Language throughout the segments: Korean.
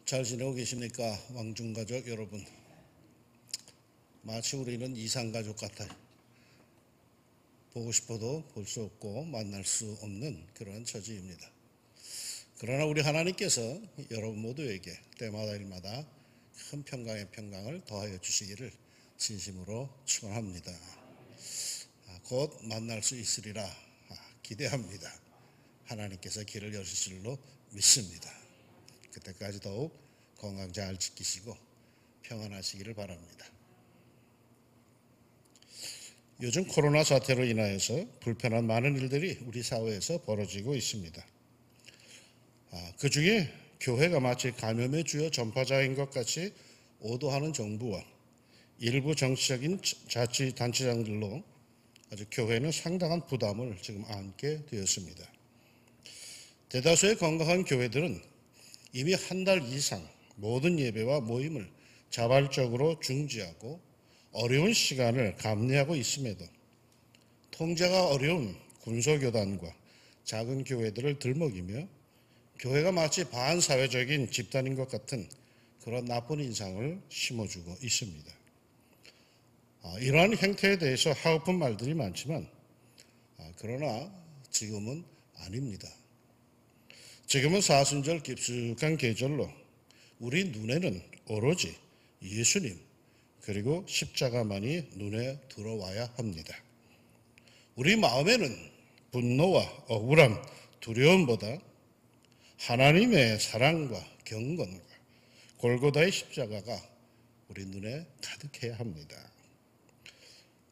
잘 지내고 계십니까? 왕중가족 여러분. 마치 우리는 이상가족 같아요. 보고 싶어도 볼 수 없고 만날 수 없는 그러한 처지입니다. 그러나 우리 하나님께서 여러분 모두에게 때마다 일마다 큰 평강의 평강을 더하여 주시기를 진심으로 축원합니다. 곧 만날 수 있으리라 기대합니다. 하나님께서 길을 여실 줄로 믿습니다. 그때까지 더욱 건강 잘 지키시고 평안하시기를 바랍니다. 요즘 코로나 사태로 인하여서 불편한 많은 일들이 우리 사회에서 벌어지고 있습니다. 그 중에 교회가 마치 감염의 주요 전파자인 것 같이 오도하는 정부와 일부 정치적인 자치단체장들로 아주 교회는 상당한 부담을 지금 안게 되었습니다. 대다수의 건강한 교회들은 이미 한 달 이상 모든 예배와 모임을 자발적으로 중지하고 어려운 시간을 감내하고 있음에도 통제가 어려운 군소교단과 작은 교회들을 들먹이며 교회가 마치 반사회적인 집단인 것 같은 그런 나쁜 인상을 심어주고 있습니다. 이러한 행태에 대해서 하고픈 말들이 많지만 그러나 지금은 아닙니다. 지금은 사순절 깊숙한 계절로 우리 눈에는 오로지 예수님 그리고 십자가만이 눈에 들어와야 합니다. 우리 마음에는 분노와 억울함, 두려움보다 하나님의 사랑과 경건과 골고다의 십자가가 우리 눈에 가득해야 합니다.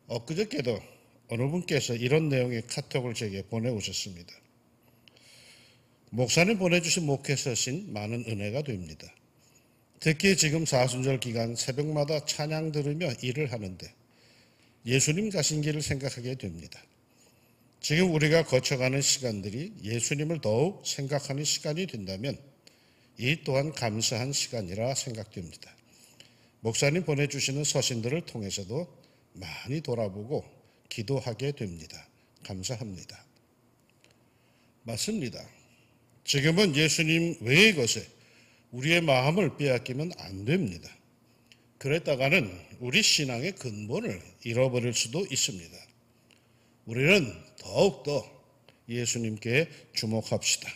엊그저께도 어느 분께서 이런 내용의 카톡을 제게 보내오셨습니다. 목사님 보내주신 목회서신 많은 은혜가 됩니다. 특히 지금 사순절 기간 새벽마다 찬양 들으며 일을 하는데 예수님 가신 길을 생각하게 됩니다. 지금 우리가 거쳐가는 시간들이 예수님을 더욱 생각하는 시간이 된다면 이 또한 감사한 시간이라 생각됩니다. 목사님 보내주시는 서신들을 통해서도 많이 돌아보고 기도하게 됩니다. 감사합니다. 맞습니다. 지금은 예수님 외의 것에 우리의 마음을 빼앗기면 안 됩니다. 그랬다가는 우리 신앙의 근본을 잃어버릴 수도 있습니다. 우리는 더욱더 예수님께 주목합시다.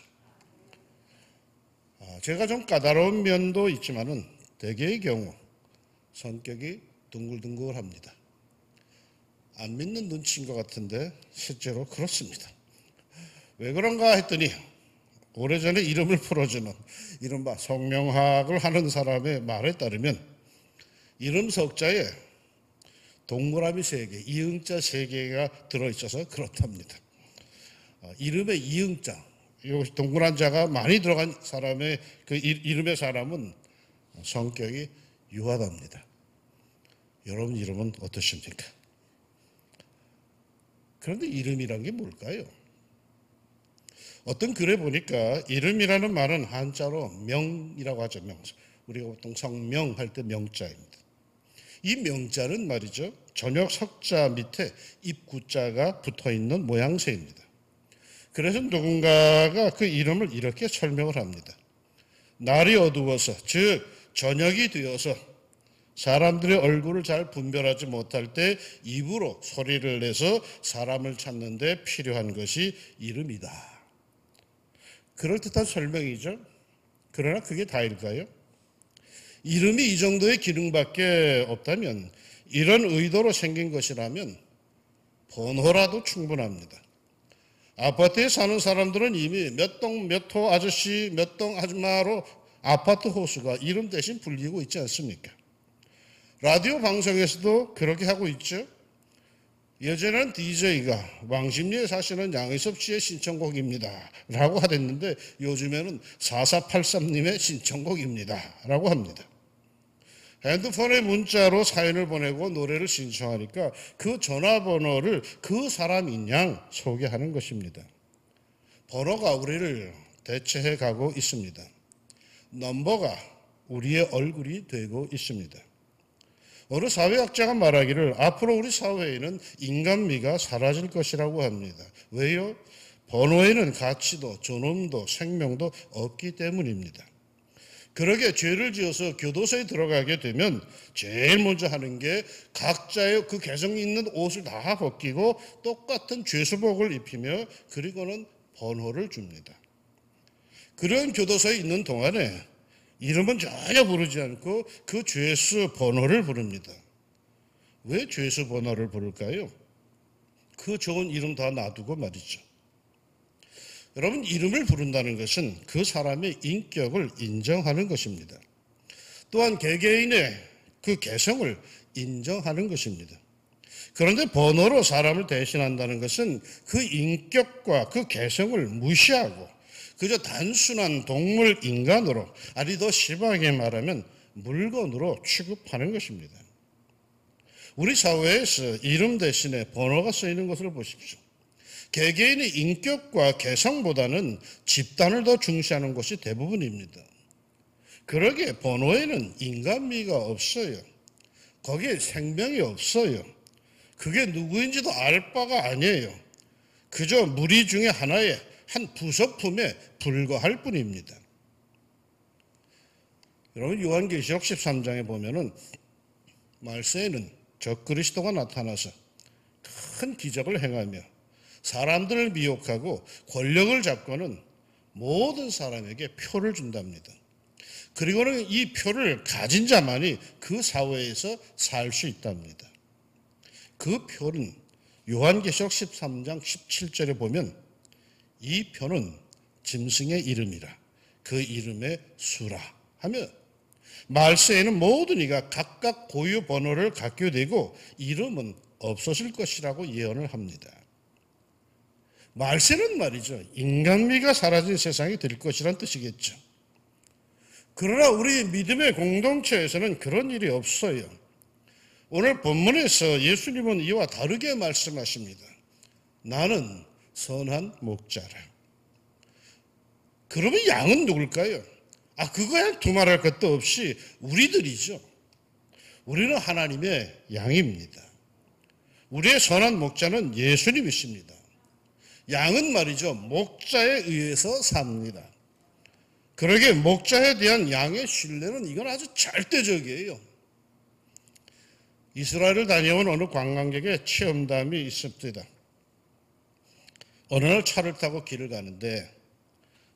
제가 좀 까다로운 면도 있지만은 대개의 경우 성격이 둥글둥글합니다. 안 믿는 눈치인 것 같은데 실제로 그렇습니다. 왜 그런가 했더니 오래전에 이름을 풀어주는 이른바 성명학을 하는 사람의 말에 따르면 이름 석자에 동그라미 3개, 이응자 3개가 들어있어서 그렇답니다. 이름에 이응자, 동그란 자가 많이 들어간 사람의 그 이름의 사람은 성격이 유하답니다. 여러분 이름은 어떠십니까? 그런데 이름이란 게 뭘까요? 어떤 글에 보니까 이름이라는 말은 한자로 명이라고 하죠. 명. 우리가 보통 성명할 때 명자입니다. 이 명자는 말이죠. 저녁 석자 밑에 입구자가 붙어있는 모양새입니다. 그래서 누군가가 그 이름을 이렇게 설명을 합니다. 날이 어두워서 즉 저녁이 되어서 사람들의 얼굴을 잘 분별하지 못할 때 입으로 소리를 내서 사람을 찾는 데 필요한 것이 이름이다. 그럴듯한 설명이죠. 그러나 그게 다일까요? 이름이 이 정도의 기능밖에 없다면 이런 의도로 생긴 것이라면 번호라도 충분합니다. 아파트에 사는 사람들은 이미 몇 동 몇 호 아저씨 몇 동 아줌마로 아파트 호수가 이름 대신 불리고 있지 않습니까? 라디오 방송에서도 그렇게 하고 있죠. 예전에는 DJ가 왕십리에 사시는 양희섭 씨의 신청곡입니다 라고 하랬는데 요즘에는 4483님의 신청곡입니다 라고 합니다. 핸드폰에 문자로 사연을 보내고 노래를 신청하니까 그 전화번호를 그 사람인 양 소개하는 것입니다. 번호가 우리를 대체해 가고 있습니다. 넘버가 우리의 얼굴이 되고 있습니다. 어느 사회학자가 말하기를 앞으로 우리 사회에는 인간미가 사라질 것이라고 합니다. 왜요? 번호에는 가치도 존엄도 생명도 없기 때문입니다. 그러게 죄를 지어서 교도소에 들어가게 되면 제일 먼저 하는 게 각자의 그 개성이 있는 옷을 다 벗기고 똑같은 죄수복을 입히며 그리고는 번호를 줍니다. 그런 교도소에 있는 동안에 이름은 전혀 부르지 않고 그 죄수 번호를 부릅니다. 왜 죄수 번호를 부를까요? 그 좋은 이름 다 놔두고 말이죠. 여러분, 이름을 부른다는 것은 그 사람의 인격을 인정하는 것입니다. 또한 개개인의 그 개성을 인정하는 것입니다. 그런데 번호로 사람을 대신한다는 것은 그 인격과 그 개성을 무시하고 그저 단순한 동물 인간으로, 아니 더 심하게 말하면 물건으로 취급하는 것입니다. 우리 사회에서 이름 대신에 번호가 쓰이는 것을 보십시오. 개개인의 인격과 개성보다는 집단을 더 중시하는 것이 대부분입니다. 그러기에 번호에는 인간미가 없어요. 거기에 생명이 없어요. 그게 누구인지도 알 바가 아니에요. 그저 무리 중에 하나의 한 부속품에 불과할 뿐입니다. 여러분, 요한계시록 13장에 보면은 말세에는 적그리스도가 나타나서 큰 기적을 행하며 사람들을 미혹하고 권력을 잡고는 모든 사람에게 표를 준답니다. 그리고는 이 표를 가진 자만이 그 사회에서 살 수 있답니다. 그 표는 요한계시록 13장 17절에 보면 이 표는 짐승의 이름이라 그 이름의 수라 하며 말세에는 모든 이가 각각 고유 번호를 갖게 되고 이름은 없어질 것이라고 예언을 합니다. 말세는 말이죠, 인간미가 사라진 세상이 될 것이란 뜻이겠죠. 그러나 우리 믿음의 공동체에서는 그런 일이 없어요. 오늘 본문에서 예수님은 이와 다르게 말씀하십니다. 나는 선한 목자라. 그러면 양은 누굴까요? 그거야 두말할 것도 없이 우리들이죠. 우리는 하나님의 양입니다. 우리의 선한 목자는 예수님이십니다. 양은 말이죠, 목자에 의해서 삽니다. 그러기에 목자에 대한 양의 신뢰는 이건 아주 절대적이에요. 이스라엘을 다녀온 어느 관광객의 체험담이 있습니다. 어느 날 차를 타고 길을 가는데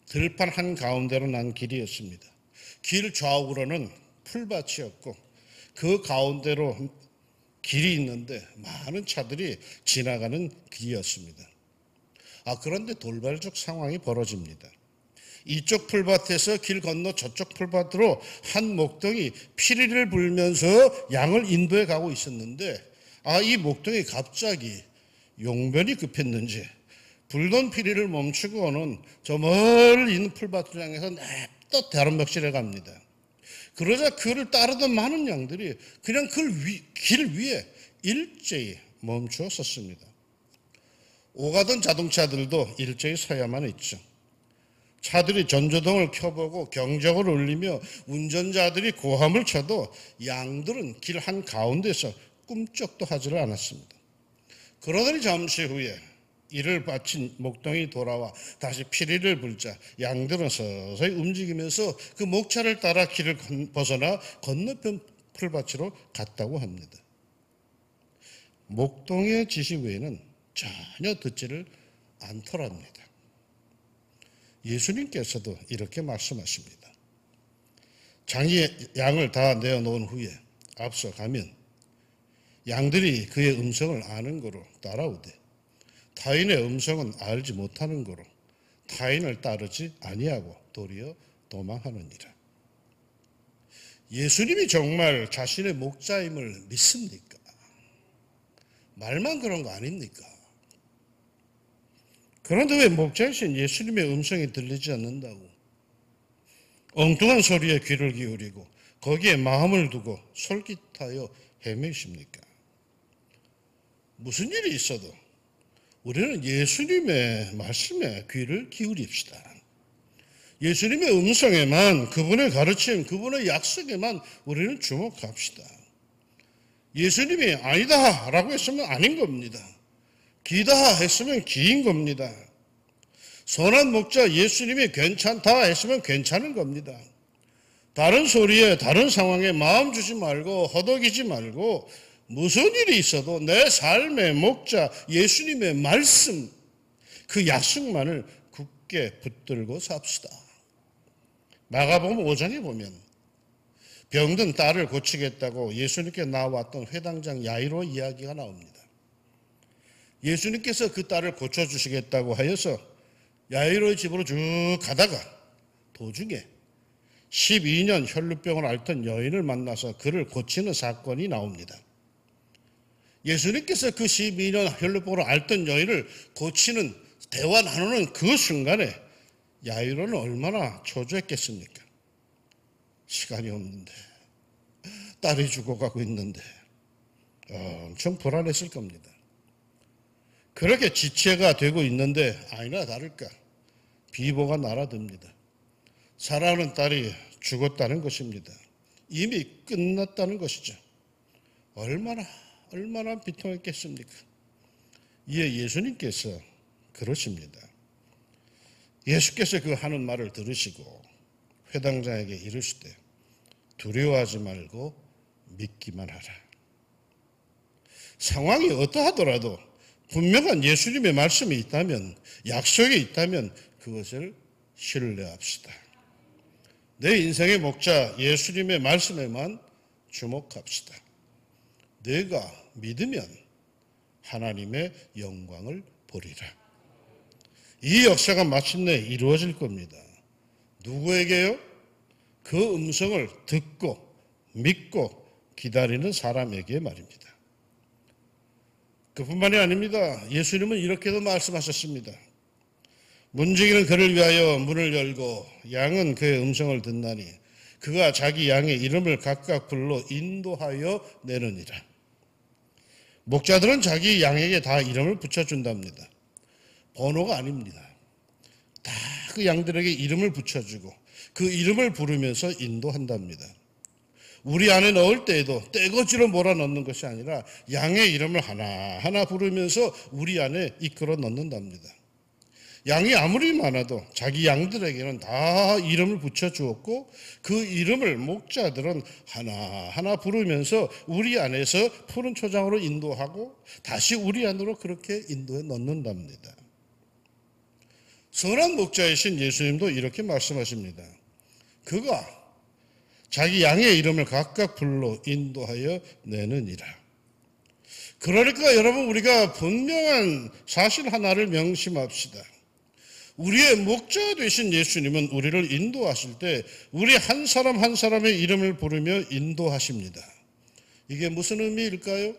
들판 한가운데로 난 길이었습니다. 길 좌우로는 풀밭이었고 그 가운데로 길이 있는데 많은 차들이 지나가는 길이었습니다. 그런데 돌발적 상황이 벌어집니다. 이쪽 풀밭에서 길 건너 저쪽 풀밭으로 한 목동이 피리를 불면서 양을 인도해 가고 있었는데 이 목동이 갑자기 용변이 급했는지 불던 피리를 멈추고는 저 멀리 있는 풀밭을 향해서 냅다 다른 멱실에 갑니다. 그러자 그를 따르던 많은 양들이 그냥 길 위에 일제히 멈추어 섰습니다. 오가던 자동차들도 일제히 서야만 했죠. 차들이 전조등을 켜보고 경적을 울리며 운전자들이 고함을 쳐도 양들은 길 한가운데서 꿈쩍도 하지를 않았습니다. 그러더니 잠시 후에 이를 바친 목동이 돌아와 다시 피리를 불자 양들은 서서히 움직이면서 그 목차를 따라 길을 벗어나 건너편 풀밭으로 갔다고 합니다. 목동의 지시 외에는 전혀 듣지를 않더랍니다. 예수님께서도 이렇게 말씀하십니다. 장이 양을 다 내어놓은 후에 앞서 가면 양들이 그의 음성을 아는 거로 따라오되 타인의 음성은 알지 못하는 거로 타인을 따르지 아니하고 도리어 도망하느니라. 예수님이 정말 자신의 목자임을 믿습니까? 말만 그런 거 아닙니까? 그런데 왜 목자이신 예수님의 음성이 들리지 않는다고 엉뚱한 소리에 귀를 기울이고 거기에 마음을 두고 솔깃하여 헤매십니까? 무슨 일이 있어도 우리는 예수님의 말씀에 귀를 기울입시다. 예수님의 음성에만, 그분의 가르침, 그분의 약속에만 우리는 주목합시다. 예수님이 아니다 라고 했으면 아닌 겁니다. 기다 했으면 기인 겁니다. 선한 목자 예수님이 괜찮다 했으면 괜찮은 겁니다. 다른 소리에 다른 상황에 마음 주지 말고 허덕이지 말고 무슨 일이 있어도 내 삶의 목자 예수님의 말씀 그 약속만을 굳게 붙들고 삽시다. 마가복음 5장에 보면 병든 딸을 고치겠다고 예수님께 나왔던 회당장 야이로 이야기가 나옵니다. 예수님께서 그 딸을 고쳐주시겠다고 하여서 야이로의 집으로 쭉 가다가 도중에 12년 혈루병을 앓던 여인을 만나서 그를 고치는 사건이 나옵니다. 예수님께서 그 12년 혈루병을 앓던 여인을 고치는 대화 나누는 그 순간에 야이로는 얼마나 초조했겠습니까? 시간이 없는데, 딸이 죽어가고 있는데 엄청 불안했을 겁니다. 그렇게 지체가 되고 있는데 아니나 다를까 비보가 날아듭니다. 사랑하는 딸이 죽었다는 것입니다. 이미 끝났다는 것이죠. 얼마나 비통했겠습니까? 이에 예수님께서 그러십니다. 예수께서 그 하는 말을 들으시고 회당장에게 이르시되 두려워하지 말고 믿기만 하라. 상황이 어떠하더라도 분명한 예수님의 말씀이 있다면, 약속이 있다면 그것을 신뢰합시다. 내 인생의 목자 예수님의 말씀에만 주목합시다. 내가 믿으면 하나님의 영광을 보리라. 이 역사가 마침내 이루어질 겁니다. 누구에게요? 그 음성을 듣고 믿고 기다리는 사람에게 말입니다. 그뿐만이 아닙니다. 예수님은 이렇게도 말씀하셨습니다. 문지기는 그를 위하여 문을 열고 양은 그의 음성을 듣나니 그가 자기 양의 이름을 각각 불러 인도하여 내느니라. 목자들은 자기 양에게 다 이름을 붙여준답니다. 번호가 아닙니다. 다 그 양들에게 이름을 붙여주고 그 이름을 부르면서 인도한답니다. 우리 안에 넣을 때에도 떼거지로 몰아넣는 것이 아니라 양의 이름을 하나하나 부르면서 우리 안에 이끌어 넣는답니다. 양이 아무리 많아도 자기 양들에게는 다 이름을 붙여주었고 그 이름을 목자들은 하나하나 부르면서 우리 안에서 푸른 초장으로 인도하고 다시 우리 안으로 그렇게 인도해 넣는답니다. 선한 목자이신 예수님도 이렇게 말씀하십니다. 그가 자기 양의 이름을 각각 불러 인도하여 내느니라. 그러니까 여러분 우리가 분명한 사실 하나를 명심합시다. 우리의 목자 되신 예수님은 우리를 인도하실 때 우리 한 사람 한 사람의 이름을 부르며 인도하십니다. 이게 무슨 의미일까요?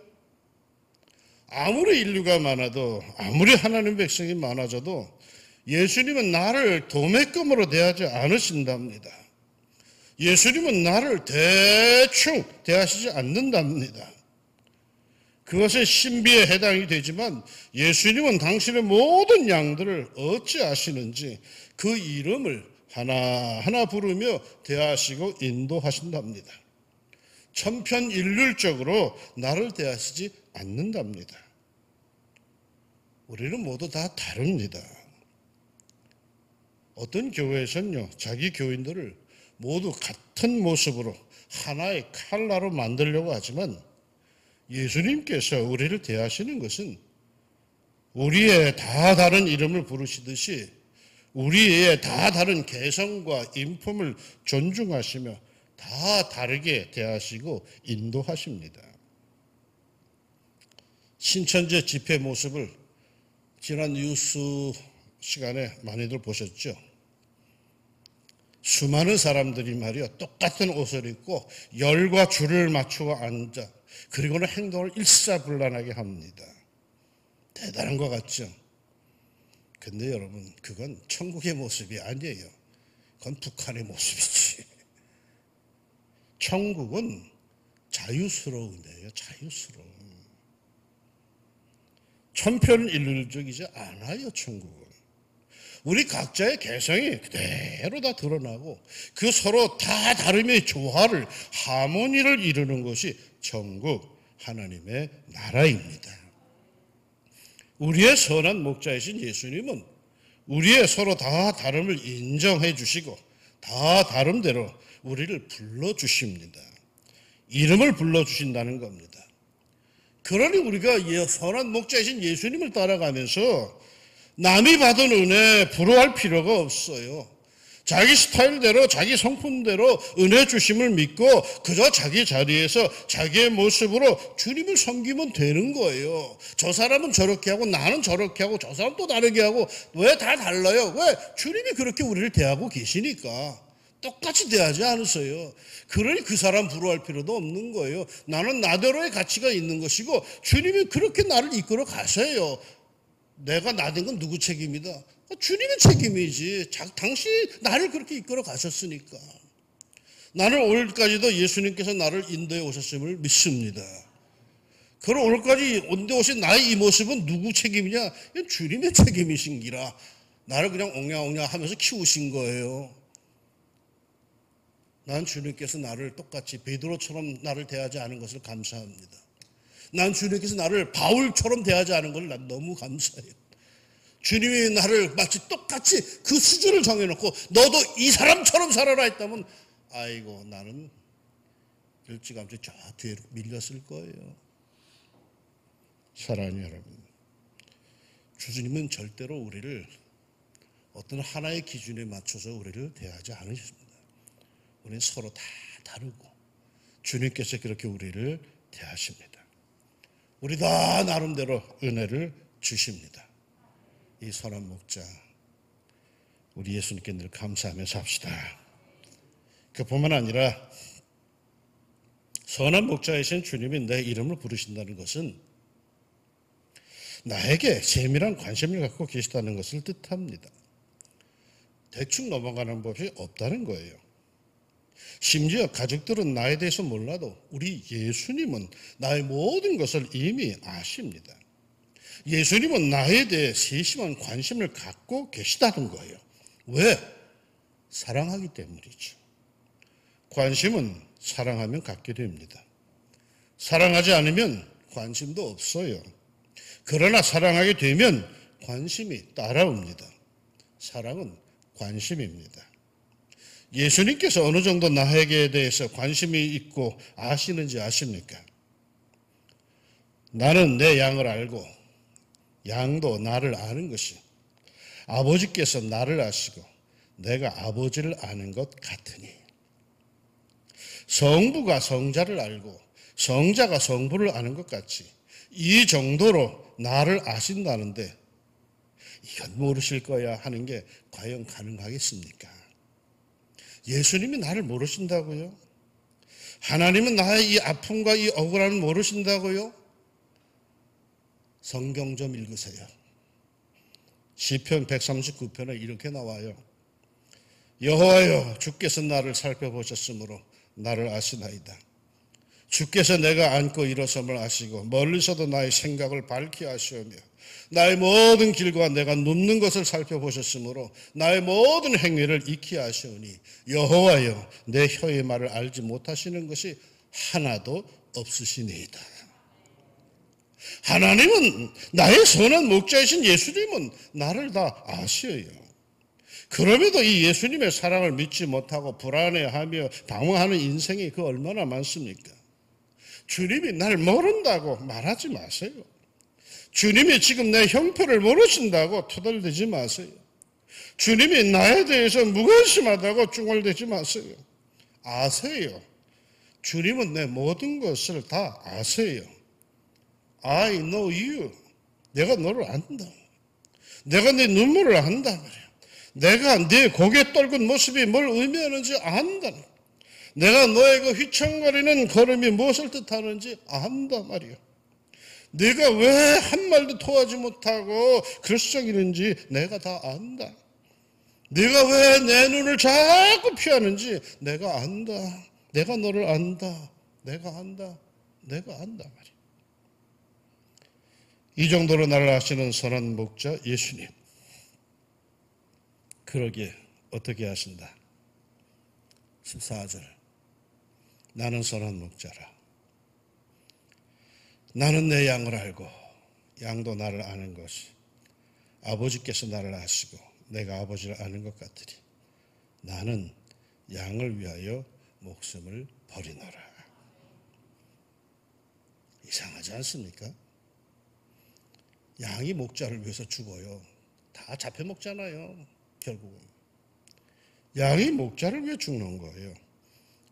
아무리 인류가 많아도 아무리 하나님 백성이 많아져도 예수님은 나를 도매금으로 대하지 않으신답니다. 예수님은 나를 대충 대하시지 않는답니다. 그것은 신비에 해당이 되지만 예수님은 당신의 모든 양들을 어찌하시는지 그 이름을 하나하나 부르며 대하시고 인도하신답니다. 천편일률적으로 나를 대하시지 않는답니다. 우리는 모두 다 다릅니다. 어떤 교회에서는요, 자기 교인들을 모두 같은 모습으로 하나의 칼라로 만들려고 하지만 예수님께서 우리를 대하시는 것은 우리의 다 다른 이름을 부르시듯이 우리의 다 다른 개성과 인품을 존중하시며 다 다르게 대하시고 인도하십니다. 신천지 집회 모습을 지난 뉴스 시간에 많이들 보셨죠? 수많은 사람들이 말이요, 똑같은 옷을 입고 열과 줄을 맞추어 앉아 그리고는 행동을 일사불란하게 합니다. 대단한 것 같죠? 근데 여러분, 그건 천국의 모습이 아니에요. 그건 북한의 모습이지. 천국은 자유스러움이에요. 자유스러움. 천편일률적이지 않아요. 천국은. 우리 각자의 개성이 그대로 다 드러나고 그 서로 다 다름의 조화를, 하모니를 이루는 것이 천국 하나님의 나라입니다. 우리의 선한 목자이신 예수님은 우리의 서로 다 다름을 인정해 주시고 다 다름대로 우리를 불러주십니다. 이름을 불러주신다는 겁니다. 그러니 우리가 선한 목자이신 예수님을 따라가면서 남이 받은 은혜 부러워할 필요가 없어요. 자기 스타일대로 자기 성품대로 은혜 주심을 믿고 그저 자기 자리에서 자기의 모습으로 주님을 섬기면 되는 거예요. 저 사람은 저렇게 하고 나는 저렇게 하고 저 사람 또 다르게 하고 왜 다 달라요? 왜? 주님이 그렇게 우리를 대하고 계시니까. 똑같이 대하지 않으세요. 그러니 그 사람 부러워할 필요도 없는 거예요. 나는 나대로의 가치가 있는 것이고 주님이 그렇게 나를 이끌어 가세요. 내가 나된 건 누구 책임이다? 주님의 책임이지. 당신 나를 그렇게 이끌어 가셨으니까. 나는 오늘까지도 예수님께서 나를 인도해 오셨음을 믿습니다. 그럼 오늘까지 인도해 오신 나의 이 모습은 누구 책임이냐? 이건 주님의 책임이신기라. 나를 그냥 옹냐옹냐 하면서 키우신 거예요. 난 주님께서 나를 똑같이 베드로처럼 나를 대하지 않은 것을 감사합니다. 난 주님께서 나를 바울처럼 대하지 않은 걸 난 너무 감사해요. 주님이 나를 마치 똑같이 그 수준을 정해놓고 너도 이 사람처럼 살아라 했다면 아이고 나는 일찌감치 저 뒤로 밀렸을 거예요. 사랑하는 여러분, 주님은 절대로 우리를 어떤 하나의 기준에 맞춰서 우리를 대하지 않으십니다. 우리는 서로 다 다르고 주님께서 그렇게 우리를 대하십니다. 우리 다 나름대로 은혜를 주십니다. 이 선한 목자 우리 예수님께 늘 감사하며 삽시다. 그뿐만 아니라 선한 목자이신 주님이 내 이름을 부르신다는 것은 나에게 세밀한 관심을 갖고 계시다는 것을 뜻합니다. 대충 넘어가는 법이 없다는 거예요. 심지어 가족들은 나에 대해서 몰라도 우리 예수님은 나의 모든 것을 이미 아십니다. 예수님은 나에 대해 세심한 관심을 갖고 계시다는 거예요. 왜? 사랑하기 때문이죠. 관심은 사랑하면 갖게 됩니다. 사랑하지 않으면 관심도 없어요. 그러나 사랑하게 되면 관심이 따라옵니다. 사랑은 관심입니다. 예수님께서 어느 정도 나에게 대해서 관심이 있고 아시는지 아십니까? 나는 내 양을 알고 양도 나를 아는 것이 아버지께서 나를 아시고 내가 아버지를 아는 것 같으니 성부가 성자를 알고 성자가 성부를 아는 것 같이 이 정도로 나를 아신다는데 이건 모르실 거야 하는 게 과연 가능하겠습니까? 예수님이 나를 모르신다고요? 하나님은 나의 이 아픔과 이 억울함을 모르신다고요? 성경 좀 읽으세요. 시편 139편에 이렇게 나와요. 여호와여 주께서 나를 살펴보셨으므로 나를 아시나이다. 주께서 내가 앉고 일어섬을 아시고 멀리서도 나의 생각을 밝히 아시오며 나의 모든 길과 내가 눕는 것을 살펴보셨으므로 나의 모든 행위를 익히 아시오니 여호와여 내 혀의 말을 알지 못하시는 것이 하나도 없으시니이다. 하나님은 나의 선한 목자이신 예수님은 나를 다 아셔요. 그럼에도 이 예수님의 사랑을 믿지 못하고 불안해하며 방황하는 인생이 그 얼마나 많습니까? 주님이 날 모른다고 말하지 마세요. 주님이 지금 내 형편을 모르신다고 투덜대지 마세요. 주님이 나에 대해서 무관심하다고 중얼대지 마세요. 아세요. 주님은 내 모든 것을 다 아세요. I know you. 내가 너를 안다. 내가 네 눈물을 안다 말이야. 내가 네 고개 떨군 모습이 뭘 의미하는지 안다. 내가 너의 그 휘청거리는 걸음이 무엇을 뜻하는지 안다 말이야. 네가 왜 한말도 토하지 못하고 글썽이는지 내가 다 안다. 네가 왜 내 눈을 자꾸 피하는지 내가 안다. 내가 너를 안다. 내가 안다. 내가 안다 말이야. 이 정도로 나를 아시는 선한 목자 예수님. 그러기에 어떻게 하신다? 14절. 나는 선한 목자라. 나는 내 양을 알고 양도 나를 아는 것이 아버지께서 나를 아시고 내가 아버지를 아는 것 같으리. 나는 양을 위하여 목숨을 버리노라. 이상하지 않습니까? 양이 목자를 위해서 죽어요. 다 잡혀 먹잖아요. 결국은. 양이 목자를 위해 죽는 거예요.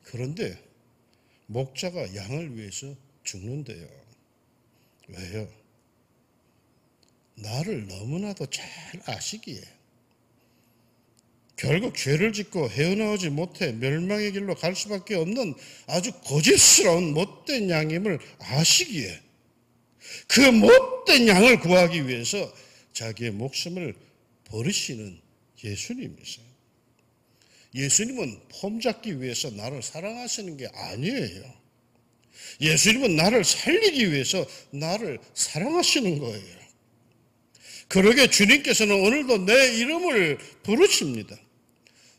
그런데 목자가 양을 위해서 죽는데요. 왜요? 나를 너무나도 잘 아시기에 결국 죄를 짓고 헤어나오지 못해 멸망의 길로 갈 수밖에 없는 아주 거짓스러운 못된 양임을 아시기에 그 못된 양을 구하기 위해서 자기의 목숨을 버리시는 예수님이세요. 예수님은 폼 잡기 위해서 나를 사랑하시는 게 아니에요. 예수님은 나를 살리기 위해서 나를 사랑하시는 거예요. 그러게 주님께서는 오늘도 내 이름을 부르십니다.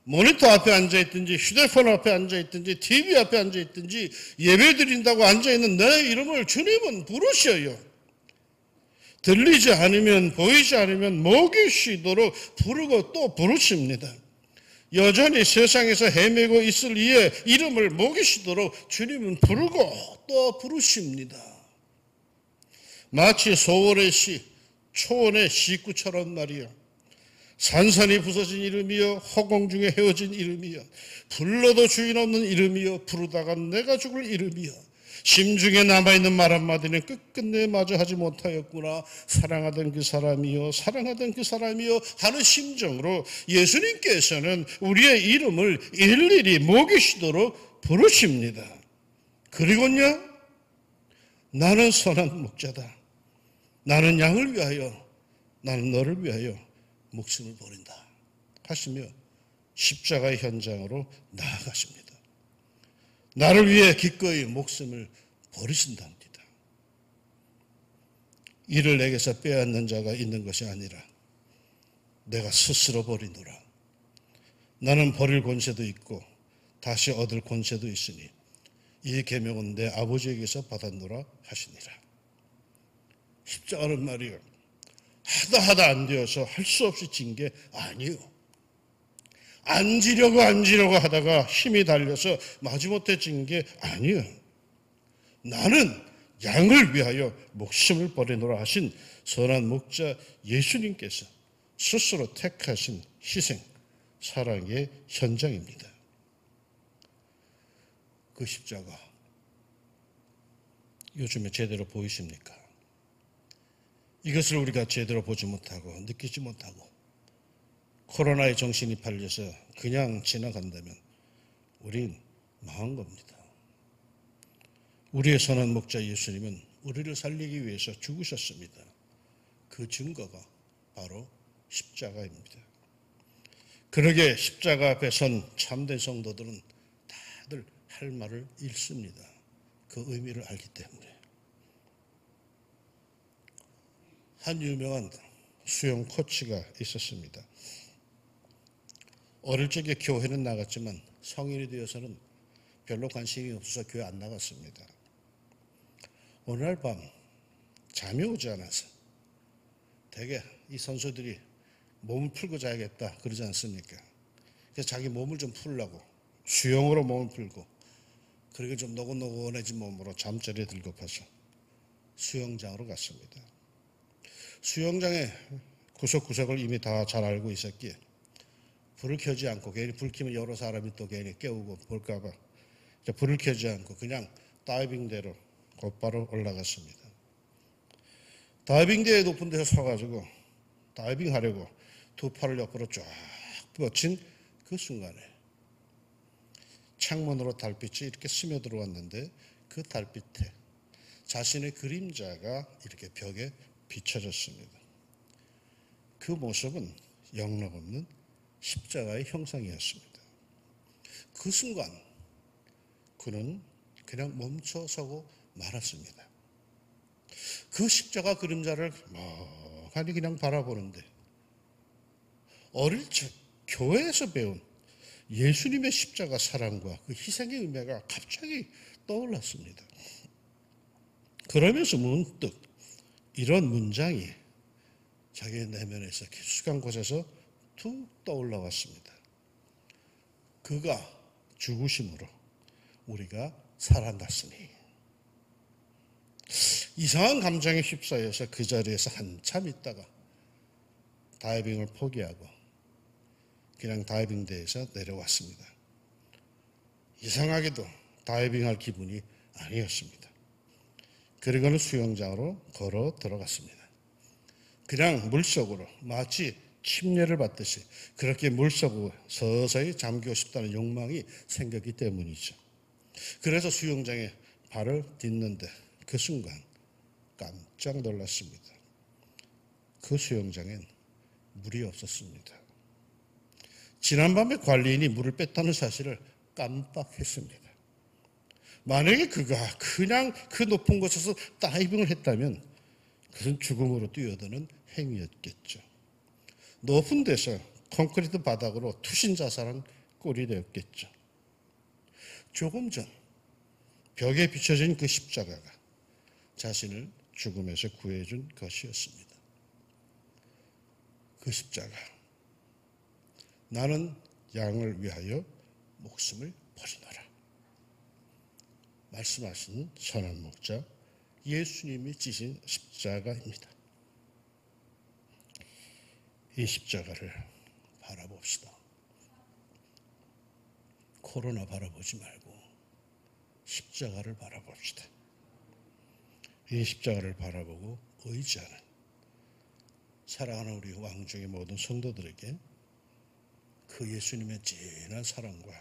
모니터 앞에 앉아있든지 휴대폰 앞에 앉아있든지 TV 앞에 앉아있든지 예배드린다고 앉아있는 내 이름을 주님은 부르셔요. 들리지 않으면 보이지 않으면 먹이시도록 부르고 또 부르십니다. 여전히 세상에서 헤매고 있을 이의 이름을 먹이시도록 주님은 부르고 또 부르십니다. 마치 소월의 시, 초원의 시구처럼 말이요. 산산이 부서진 이름이요, 허공 중에 헤어진 이름이요, 불러도 주인 없는 이름이요, 부르다가 내가 죽을 이름이요, 심중에 남아있는 말 한마디는 끝끝내 마저 하지 못하였구나. 사랑하던 그 사람이요, 사랑하던 그 사람이요 하는 심정으로 예수님께서는 우리의 이름을 일일이 먹이시도록 부르십니다. 그리고요, 나는 선한 목자다. 나는 양을 위하여, 나는 너를 위하여 목숨을 버린다 하시며 십자가의 현장으로 나아가십니다. 나를 위해 기꺼이 목숨을 버리신답니다. 이를 내게서 빼앗는 자가 있는 것이 아니라 내가 스스로 버리노라. 나는 버릴 권세도 있고 다시 얻을 권세도 있으니 이 계명은 내 아버지에게서 받았노라 하시니라. 십자가는 말이요, 하다 안 되어서 할 수 없이 진 게 아니요. 앉으려고 하다가 힘이 달려서 마지못해 진 게 아니요. 나는 양을 위하여 목숨을 버리노라 하신 선한 목자 예수님께서 스스로 택하신 희생, 사랑의 현장입니다. 그 십자가 요즘에 제대로 보이십니까? 이것을 우리가 제대로 보지 못하고 느끼지 못하고 코로나에 정신이 팔려서 그냥 지나간다면 우린 망한 겁니다. 우리의 선한 목자 예수님은 우리를 살리기 위해서 죽으셨습니다. 그 증거가 바로 십자가입니다. 그러게 십자가 앞에 선 참된 성도들은 다들 할 말을 잃습니다. 그 의미를 알기 때문에. 한 유명한 수영 코치가 있었습니다. 어릴 적에 교회는 나갔지만 성인이 되어서는 별로 관심이 없어서 교회 안 나갔습니다. 어느 날 밤 잠이 오지 않아서 되게 이 선수들이 몸을 풀고 자야겠다 그러지 않습니까? 그래서 자기 몸을 좀 풀려고 수영으로 몸을 풀고 그리고 좀 노곤노곤해진 몸으로 잠자리에 들고파서 수영장으로 갔습니다. 수영장의 구석구석을 이미 다 잘 알고 있었기에 불을 켜지 않고 괜히 불 켜면 여러 사람이 또 괜히 깨우고 볼까봐 불을 켜지 않고 그냥 다이빙대로 곧바로 올라갔습니다. 다이빙대에 높은 데서 서가지고 다이빙하려고 두 팔을 옆으로 쫙 뻗친 그 순간에 창문으로 달빛이 이렇게 스며들어왔는데 그 달빛에 자신의 그림자가 이렇게 벽에 비춰졌습니다. 그 모습은 영락없는 십자가의 형상이었습니다. 그 순간 그는 그냥 멈춰서고 말았습니다. 그 십자가 그림자를 멍하니 그냥 바라보는데 어릴 적 교회에서 배운 예수님의 십자가 사랑과 그 희생의 의미가 갑자기 떠올랐습니다. 그러면서 문득 이런 문장이 자기의 내면에서 깊숙한 곳에서 툭 떠올라왔습니다. 그가 죽으심으로 우리가 살아났으니. 이상한 감정에 휩싸여서 그 자리에서 한참 있다가 다이빙을 포기하고 그냥 다이빙대에서 내려왔습니다. 이상하게도 다이빙할 기분이 아니었습니다. 그리고는 수영장으로 걸어 들어갔습니다. 그냥 물속으로 마치 침례를 받듯이 그렇게 물속으로 서서히 잠기고 싶다는 욕망이 생겼기 때문이죠. 그래서 수영장에 발을 딛는데 그 순간 깜짝 놀랐습니다. 그 수영장엔 물이 없었습니다. 지난밤에 관리인이 물을 뺐다는 사실을 깜빡했습니다. 만약에 그가 그냥 그 높은 곳에서 다이빙을 했다면 그것은 죽음으로 뛰어드는 행위였겠죠. 높은 데서 콘크리트 바닥으로 투신 자살한 꼴이 되었겠죠. 조금 전 벽에 비춰진 그 십자가가 자신을 죽음에서 구해준 것이었습니다. 그 십자가, 나는 양을 위하여 목숨을 버리노라 말씀하신 선한 목자 예수님이 지신 십자가입니다. 이 십자가를 바라봅시다. 코로나 바라보지 말고 십자가를 바라봅시다. 이 십자가를 바라보고 의지하는 사랑하는 우리 왕중의 모든 성도들에게 그 예수님의 진한 사랑과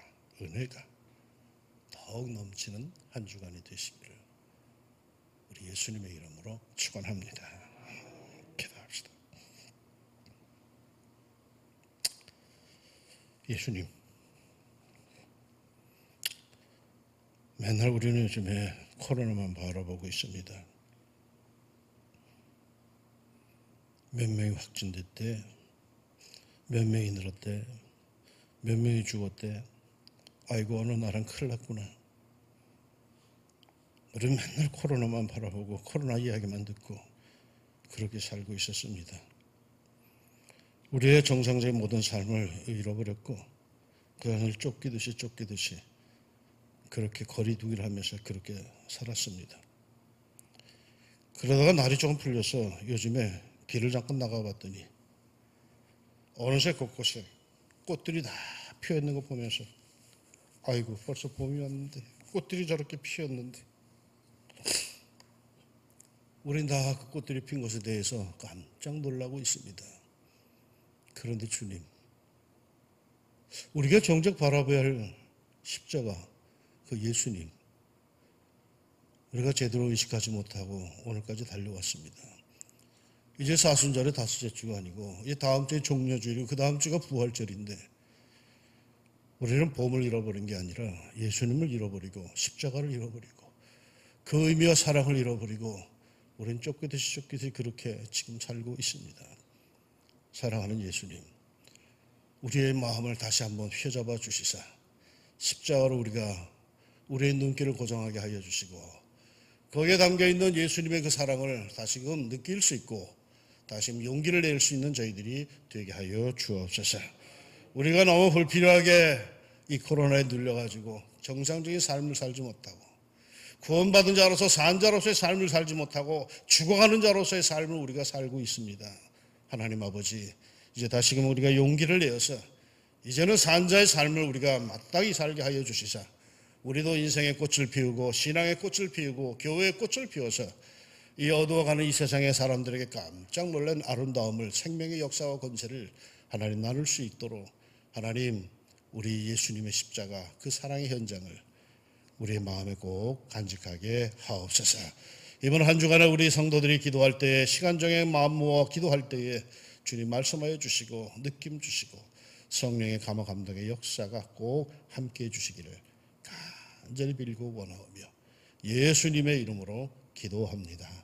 은혜가 더욱 넘치는 한 주간이 되시기를 우리 예수님의 이름으로 축원합니다. 기도합시다. 예수님, 맨날 우리는 요즘에 코로나만 바라보고 있습니다. 몇 명이 확진됐대, 몇 명이 늘었대, 몇 명이 죽었대. 아이고 어느 날은 큰일 났구나. 우리는 맨날 코로나만 바라보고 코로나 이야기만 듣고 그렇게 살고 있었습니다. 우리의 정상적인 모든 삶을 잃어버렸고 그 안을 쫓기듯이 그렇게 거리두기를 하면서 그렇게 살았습니다. 그러다가 날이 조금 풀려서 요즘에 길을 잠깐 나가봤더니 어느새 곳곳에 꽃들이 다 피어있는 거 보면서 아이고 벌써 봄이 왔는데 꽃들이 저렇게 피었는데 우린 다 그 꽃들이 핀 것에 대해서 깜짝 놀라고 있습니다. 그런데 주님, 우리가 정작 바라봐야 할 십자가, 그 예수님, 우리가 제대로 의식하지 못하고 오늘까지 달려왔습니다. 이제 사순절의 다섯째 주가 아니고 이제 다음 주에 종려주일이고 그 다음 주가 부활절인데 우리는 봄을 잃어버린 게 아니라 예수님을 잃어버리고 십자가를 잃어버리고 그 의미와 사랑을 잃어버리고 우리는 쫓기듯이 그렇게 지금 살고 있습니다. 사랑하는 예수님, 우리의 마음을 다시 한번 휘어잡아 주시사 십자가로 우리가 우리의 눈길을 고정하게 하여 주시고 거기에 담겨있는 예수님의 그 사랑을 다시금 느낄 수 있고 다시 용기를 낼 수 있는 저희들이 되게 하여 주옵소서. 우리가 너무 불필요하게 이 코로나에 눌려가지고 정상적인 삶을 살지 못하고 구원받은 자로서 산 자로서의 삶을 살지 못하고 죽어가는 자로서의 삶을 우리가 살고 있습니다. 하나님 아버지, 이제 다시금 우리가 용기를 내어서 이제는 산 자의 삶을 우리가 마땅히 살게 하여 주시사 우리도 인생의 꽃을 피우고 신앙의 꽃을 피우고 교회의 꽃을 피워서 이 어두워가는 이 세상의 사람들에게 깜짝 놀란 아름다움을 생명의 역사와 권세를 하나님 나눌 수 있도록 하나님 우리 예수님의 십자가 그 사랑의 현장을 우리의 마음에 꼭 간직하게 하옵소서. 이번 한 주간에 우리 성도들이 기도할 때에 시간 정해 마음 모아 기도할 때에 주님 말씀하여 주시고 느낌 주시고 성령의 감화 감동의 역사가 꼭 함께해 주시기를 간절히 빌고 원하오며 예수님의 이름으로 기도합니다.